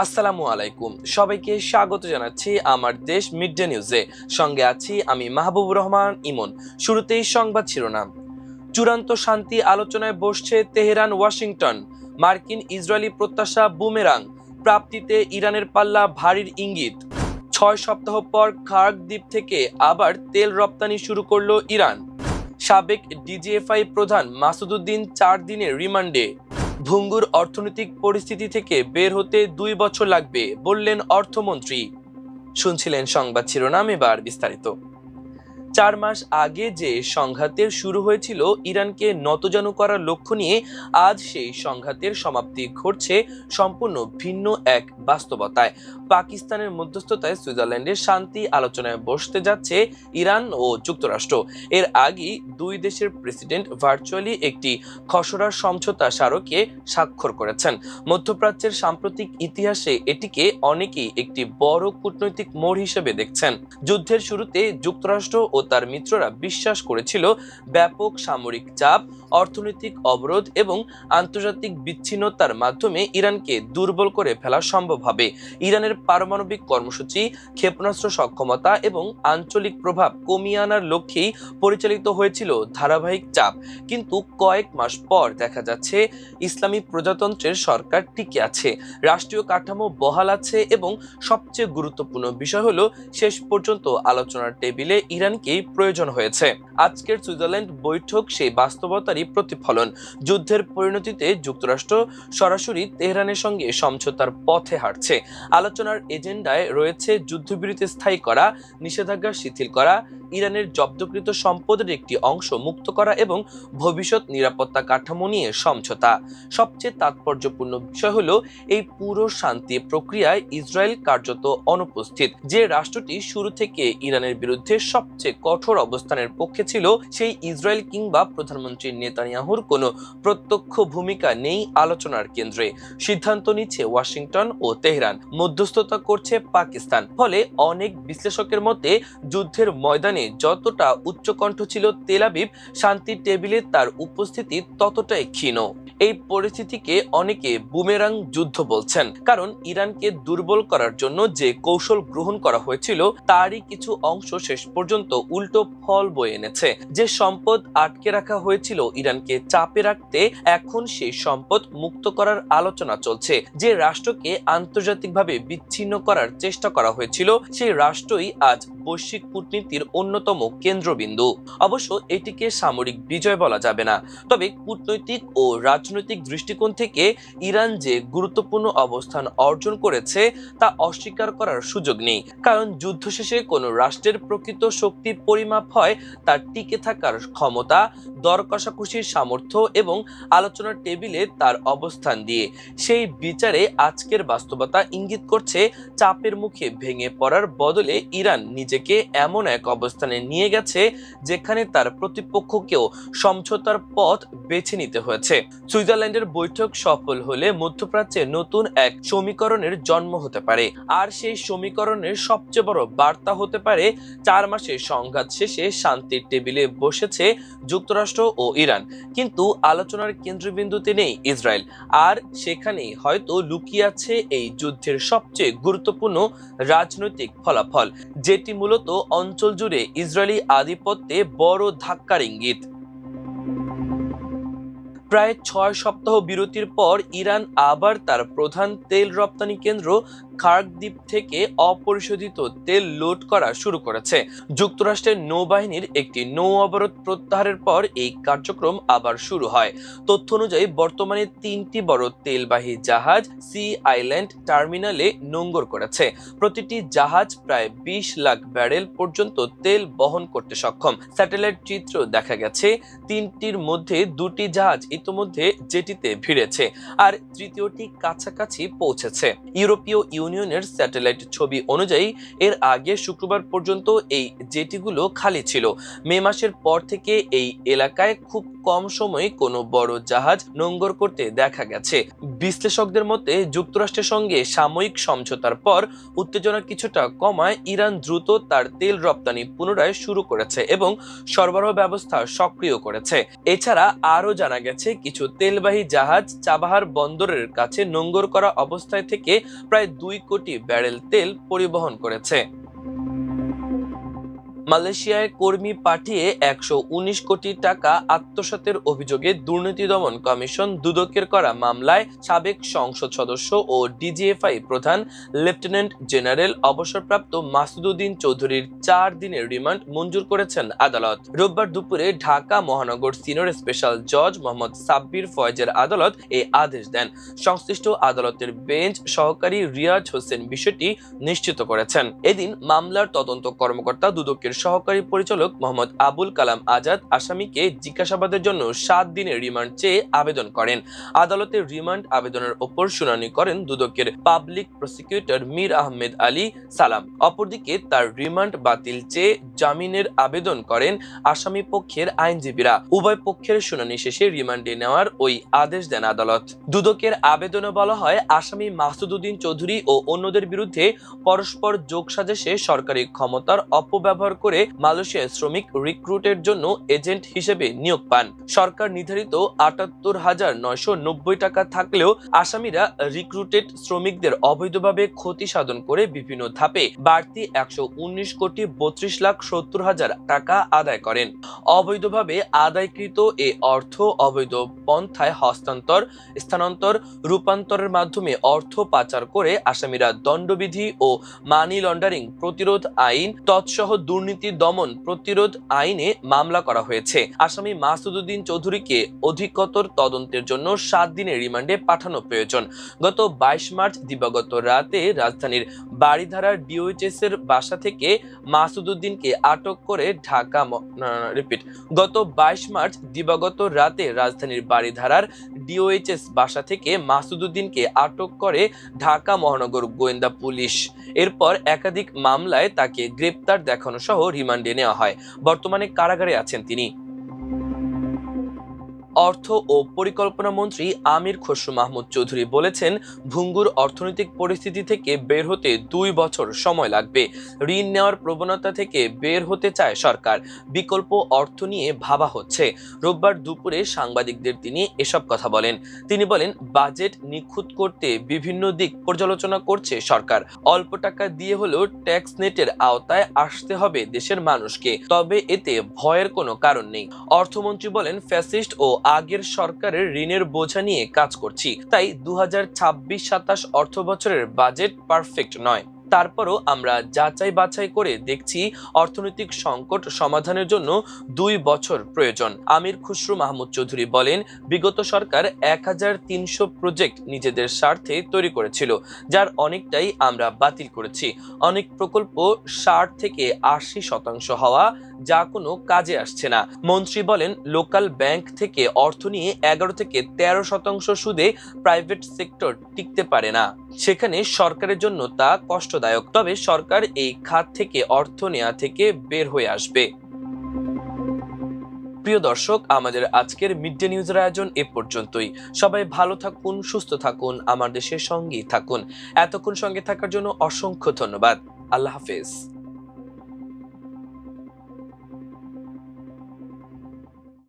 আসসালামু আলাইকুম, সবাইকে স্বাগত জানাচ্ছি আমার দেশ মিড ডে নিউজে। সঙ্গে আছি আমি মাহবুবুর রহমান ইমন। শুরুতেই সংবাদ শিরোনাম। চূড়ান্ত শান্তি আলোচনায় বসছে তেহরান ওয়াশিংটন। মার্কিন ইসরায়েলি প্রত্যাশা বুমেরাং, প্রাপ্তিতে ইরানের পাল্লা ভারীর ইঙ্গিত। 6 সপ্তাহ পর খার্ক দ্বীপ থেকে আবার তেল রপ্তানি শুরু করলো ইরান। সাবেক ডিজিএফআই প্রধান মাসুদউদ্দিন 4 দিনের রিমান্ডে। ভঙ্গুর অর্থনৈতিক পরিস্থিতি থেকে বের হতে 2 বছর লাগবে বললেন অর্থমন্ত্রী। শুনছিলেন সংবাদ শিরোনাম, এবার বিস্তারিত। 4 মাস আগে যে সংঘাতের শুরু হয়েছিল ইরানকে নতজানু করার লক্ষ্য নিয়ে, আজ সেই সংঘাতের সমাপ্তি ঘটছে সম্পূর্ণ ভিন্ন এক বাস্তবতায়। পাকিস্তানের মধ্যস্থতায় সুইজারল্যান্ডের শান্তি আলোচনায় বসতে যাচ্ছে ইরান ও যুক্তরাষ্ট্র। এর আগেই দুই দেশের প্রেসিডেন্ট ভার্চুয়ালি একটি খসড়া সমঝোতা স্মারকে স্বাক্ষর করেছেন। মধ্যপ্রাচ্যের সাম্প্রতিক ইতিহাসে এটিকে অনেকেই একটি বড় কূটনৈতিক মোড় হিসেবে দেখছেন। যুদ্ধের শুরুতে যুক্তরাষ্ট্র ও তার মিত্ররা বিশ্বাস করেছিল ব্যাপক সামরিক চাপ, অর্থনৈতিক অবরোধ এবং আন্তর্জাতিক বিচ্ছিন্নতার মাধ্যমে ইরানকে দুর্বল করে ফেলা সম্ভব হবে। ইরানের পারমাণবিক কর্মসূচি, ক্ষেপণাস্ত্র সক্ষমতা এবং আঞ্চলিক প্রভাব কমিয়ে আনার লক্ষ্যেই পরিচালিত হয়েছিল ধারাবাহিক চাপ। কিন্তু কয়েক মাস পর দেখা যাচ্ছে ইসলামী প্রজাতন্ত্রের সরকার টিকে আছে, রাষ্ট্রীয় কাঠামো বহাল আছে এবং সবচেয়ে গুরুত্বপূর্ণ বিষয় হলো শেষ পর্যন্ত আলোচনার টেবিলে ইরানকেই প্রয়োজন হয়েছে। আজকের সুইজারল্যান্ড বৈঠক সেই বাস্তবতারই প্রতিফলন। যুদ্ধের পরিণতিতে যুক্তরাষ্ট্র সরাসরি তেহরানের সঙ্গে সমঝোতার পথে হাঁটছে। আলোচনার এজেন্ডায় রয়েছে যুদ্ধবিরতি স্থায়ী করা, নিষেধাজ্ঞা শিথিল করা, ইরানের জব্দকৃত সম্পদের একটি অংশ মুক্ত করা এবং ভবিষ্যৎ নিরাপত্তা কাঠামো নিয়ে সমঝোতা। সবচেয়ে তাৎপর্যপূর্ণ বিষয় হলো এই পুরো শান্তি প্রক্রিয়ায় ইসরায়েল কার্যত অনুপস্থিত। যে রাষ্ট্রটি শুরু থেকে ইরানের বিরুদ্ধে সবচেয়ে কঠোর অবস্থানের পক্ষে ছিল, সেই ইসরায়েল কিংবা প্রধানমন্ত্রী নেতানিয়াহুর কোনো প্রত্যক্ষ ভূমিকা নেই আলোচনার কেন্দ্রে। সিদ্ধান্ত নিচ্ছে ওয়াশিংটন ও তেহরান, মধ্যস্থতা করছে পাকিস্তান। ফলে অনেক বিশ্লেষকের মতে যুদ্ধের ময়দানে যতটা উচ্চকণ্ঠ ছিল তেল আবিব, শান্তির টেবিলে তার উপস্থিতি ততটাই ক্ষীণ। এই পরিস্থিতিকে অনেকে বুমেরাং যুদ্ধ বলছেন, কারণ ইরানকে দুর্বল করার জন্য যে কৌশল গ্রহণ করা হয়েছিল তারই কিছু অংশ শেষ পর্যন্ত উল্টো ফল বয়ে এনেছে। যে সম্পদ আটকে রাখা হয়েছিল ইরানকে চাপে রাখতে, এখন সেই সম্পদ মুক্ত করার আলোচনা চলছে। যে রাষ্ট্রকে আন্তর্জাতিকভাবে বিচ্ছিন্ন করার চেষ্টা করা হয়েছিল, সেই রাষ্ট্রই আজ বৈশ্বিক কূটনীতির অন্যতম কেন্দ্রবিন্দু। অবশ্য এটিকে সামরিক বিজয় বলা যাবে না, তবে কূটনৈতিক ও রাজনৈতিক দৃষ্টিকোণ থেকে ইরান যে গুরুত্বপূর্ণ অবস্থান অর্জন করেছে তা অস্বীকার করার সুযোগ নেই। কারণ যুদ্ধ শেষে কোনো রাষ্ট্রের প্রকৃত শক্তির পরিমাপ হয় তার টিকে থাকার ক্ষমতা, দর কষাকষির সামর্থ্য এবং আলোচনার টেবিলে তার অবস্থান দিয়ে। সেই বিচারে আজকের বাস্তবতা ইঙ্গিত করছে চাপের মুখে ভেঙে পড়ার বদলে ইরান নিজেকে এমন এক অবস্থানে নিয়ে গেছে যেখানে তার প্রতিপক্ষকেও সমঝোতার পথ বেছে নিতে হয়েছে। সুইজারল্যান্ডের বৈঠক সফল হলে মধ্যপ্রাচ্যে নতুন এক সমীকরণের জন্ম হতে পারে। আর সেই সমীকরণের সবচেয়ে বড় বার্তা হতে পারে 4 মাসের সংঘাত শেষে শান্তির টেবিলে বসেছে যুক্তরাষ্ট্র ও ইরান, কিন্তু আলোচনার কেন্দ্রবিন্দুতে নেই ইসরায়েল। আর সেখানেই হয়তো লুকিয়ে আছে এই যুদ্ধের সবচেয়ে গুরুত্বপূর্ণ রাজনৈতিক ফলাফল, যেটি মূলত অঞ্চল জুড়ে ইসরায়েলি আধিপত্যে বড় ধাক্কার ইঙ্গিত। প্রায় 6 সপ্তাহ বিরতির পর ইরান আবার তার প্রধান তেল রপ্তানি কেন্দ্র খার্ক দ্বীপ থেকে অপরিশোধিত তেল লোড করা শুরু করেছে। যুক্তরাষ্ট্রের নৌবাহিনীর একটি নৌ অবরোধ প্রত্যাহারের পর এই কার্যক্রম আবার শুরু হয়। তথ্য অনুযায়ী বর্তমানে 3টি বড় তেলবাহী জাহাজ সি আইল্যান্ড টার্মিনালে নোঙ্গর করেছে। প্রতিটি জাহাজ প্রায় 20 লাখ ব্যারেল পর্যন্ত তেল বহন করতে সক্ষম। স্যাটেলাইট চিত্র দেখা গেছে 3টির মধ্যে 2টি জাহাজ ইতোমধ্যে জেটিতে ভিড়েছে, আর তৃতীয়টি কাছাকাছি পৌঁছেছে। ইউরোপীয় ইউনিয়নের স্যাটেলাইট ছবি অনুযায়ী এর আগে শুক্রবার পর্যন্ত এই জেটিগুলো খালি ছিল। মে মাসের পর থেকে এই এলাকায় খুব কম সময়ে কোনো বড় জাহাজ নোঙ্গর করতে দেখা গেছে। বিশ্লেষকদের মতে যুক্তরাষ্ট্রের সঙ্গে সাময়িক সমঝোতার পর উত্তেজনা কিছুটা কমায় ইরান দ্রুত তার তেল রপ্তানি পুনরায় শুরু করেছে এবং সরবরাহ ব্যবস্থা সক্রিয় করেছে। এছাড়া আরও জানা গেছে কিছু তেলবাহী জাহাজ চাবাহার বন্দরের কাছে নোঙ্গর করা অবস্থায় থেকে প্রায় 2 কোটি ব্যারেল তেল পরিবহন করেছে। মালয়েশিয়ায় কর্মী পাঠিয়ে 119 কোটি টাকা আত্মসাতের অভিযোগে দুর্নীতি দমন কমিশন দুদকের করা মামলায় সাবেক সংসদ সদস্য ও ডিজিএফআই প্রধান লেফটেন্যান্ট জেনারেল অবসরপ্রাপ্ত মাসুদউদ্দিন চৌধুরীর 4 দিনের রিমান্ড মঞ্জুর করেছেন আদালত। রোববার দুপুরে ঢাকা মহানগর সিনিয়র স্পেশাল জজ মোহাম্মদ সাব্বির ফয়েজের আদালত এই আদেশ দেন। সংশ্লিষ্ট আদালতের বেঞ্চ সহকারী রিয়াজ হোসেন বিষয়টি নিশ্চিত করেছেন। এদিন মামলার তদন্ত কর্মকর্তা দুদকের সহকারী পরিচালক মোহাম্মদ আবুল কালাম আজাদ আসামিকে জিজ্ঞাসাবাদের জন্য 7 দিনের রিমান্ড চেয়ে আবেদন করেন। আদালতের রিমান্ড আবেদনের ওপর শুনানি করেন দুদকের পাবলিক প্রসিকিউটর মীর আহমেদ আলী সালাম। অপরদিকে তার রিমান্ড বাতিল চেয়ে জামিনের আবেদন করেন আসামি পক্ষের আইনজীবীরা। উভয় পক্ষের শুনানি শেষে রিমান্ডে নেওয়ার ওই আদেশ দেন আদালত। দুদকের আবেদনে বলা হয়, আসামি মাসুদউদ্দিন চৌধুরী ও অন্যদের বিরুদ্ধে পরস্পর যোগসাজশে সরকারি ক্ষমতার অপব্যবহার করে মালয়েশিয়ায় শ্রমিক রিক্রুটের জন্য এজেন্ট হিসেবে নিয়োগ পান। সরকার নির্ধারিত ৭৮,৯৯০ টাকা থাকলেও আসামিরা রিক্রুটেড শ্রমিকদের অবৈধভাবে ক্ষতি সাধন করে বিভিন্ন ধাপে বাড়তি ১১৯,৩২,৭০,০০০ টাকা আদায় করেন। অবৈধভাবে আদায়কৃত এ অর্থ অবৈধ পন্থায় হস্তান্তর, স্থানান্তর, রূপান্তরের মাধ্যমে অর্থ পাচার করে আসামিরা দণ্ডবিধি ও মানি লন্ডারিং প্রতিরোধ আইন তৎসহ দুর্নীতি দমন প্রতিরোধ আইনে মামলা করা হয়েছে। আসামি মাসুদউদ্দিন চৌধুরীকে অধিকতর তদন্তের জন্য 7 দিনের রিমান্ডে পাঠানো প্রয়োজন। গত 22 মার্চ দিবাগত রাতে রাজধানীর বারিধারার ডিওএইচএস এর বাসা থেকে মাসুদউদ্দিনকে আটক করে গত 22 মার্চ দিবাগত রাতে রাজধানীর বারিধারার ডিওএইচএস বাসা থেকে মাসুদউদ্দিনকে আটক করে ঢাকা মহানগর গোয়েন্দা পুলিশ। এরপর একাধিক মামলায় তাকে গ্রেপ্তার দেখানো সহ রিমান্ডে নেওয়া হয়। বর্তমানে কারাগারে আছেন তিনি। অর্থ ও পরিকল্পনা মন্ত্রী আমির খসরু মাহমুদ চৌধুরী বলেছেন, ভঙ্গুর অর্থনৈতিক পরিস্থিতি থেকে বের হতে 2 বছর সময় লাগবে। ঋণ নেওয়ার প্রবণতা থেকে বের হতে চায় সরকার। বিকল্প অর্থ নিয়ে ভাবা হচ্ছে। রোববার দুপুরে সাংবাদিকদের তিনি এসব কথা বলেন। তিনি বলেন, বাজেট নিখুঁত করতে বিভিন্ন দিক পর্যালোচনা করছে সরকার। অল্প টাকা দিয়ে হলেও ট্যাক্স নেটের আওতায় আসতে হবে দেশের মানুষকে, তবে এতে ভয়ের কোনো কারণ নেই। অর্থমন্ত্রী বলেন, ফ্যাসিস্ট ও আগের সরকারের ঋণের বোঝা নিয়ে কাজ করছি, তাই 2026-27 অর্থ বছরের বাজেট পারফেক্ট নয়। তারপরও আমরা যাচাই বাছাই করে দেখছি অর্থনৈতিক সংকট সমাধানের জন্য 2 বছর প্রয়োজন। আমির খসরু মাহমুদ চৌধুরী বলেন, বিগত সরকার 1300 প্রজেক্ট নিজেদের স্বার্থে তৈরি করেছিল, যার অনেকটাই আমরা বাতিল করেছি। অনেক প্রকল্প 60 থেকে 80% হওয়া, যা কোনো কাজে আসছে না। মন্ত্রী বলেন, লোকাল ব্যাংক থেকে অর্থ নিয়ে 11 থেকে 13% সুদে প্রাইভেট সেক্টর টিকতে পারে না। সেখানে সরকারের জন্য তা কষ্টদায়ক। তবে সরকার এই খাত থেকে অর্থ নেওয়া থেকে বের হয়ে আসবে। প্রিয় দর্শক, আমাদের আজকের মিড ডে নিউজের আয়োজন এ পর্যন্তই। সবাই ভালো থাকুন, সুস্থ থাকুন, আমার দেশের সঙ্গেই থাকুন। এতক্ষণ সঙ্গে থাকার জন্য অসংখ্য ধন্যবাদ। আল্লাহ হাফেজ।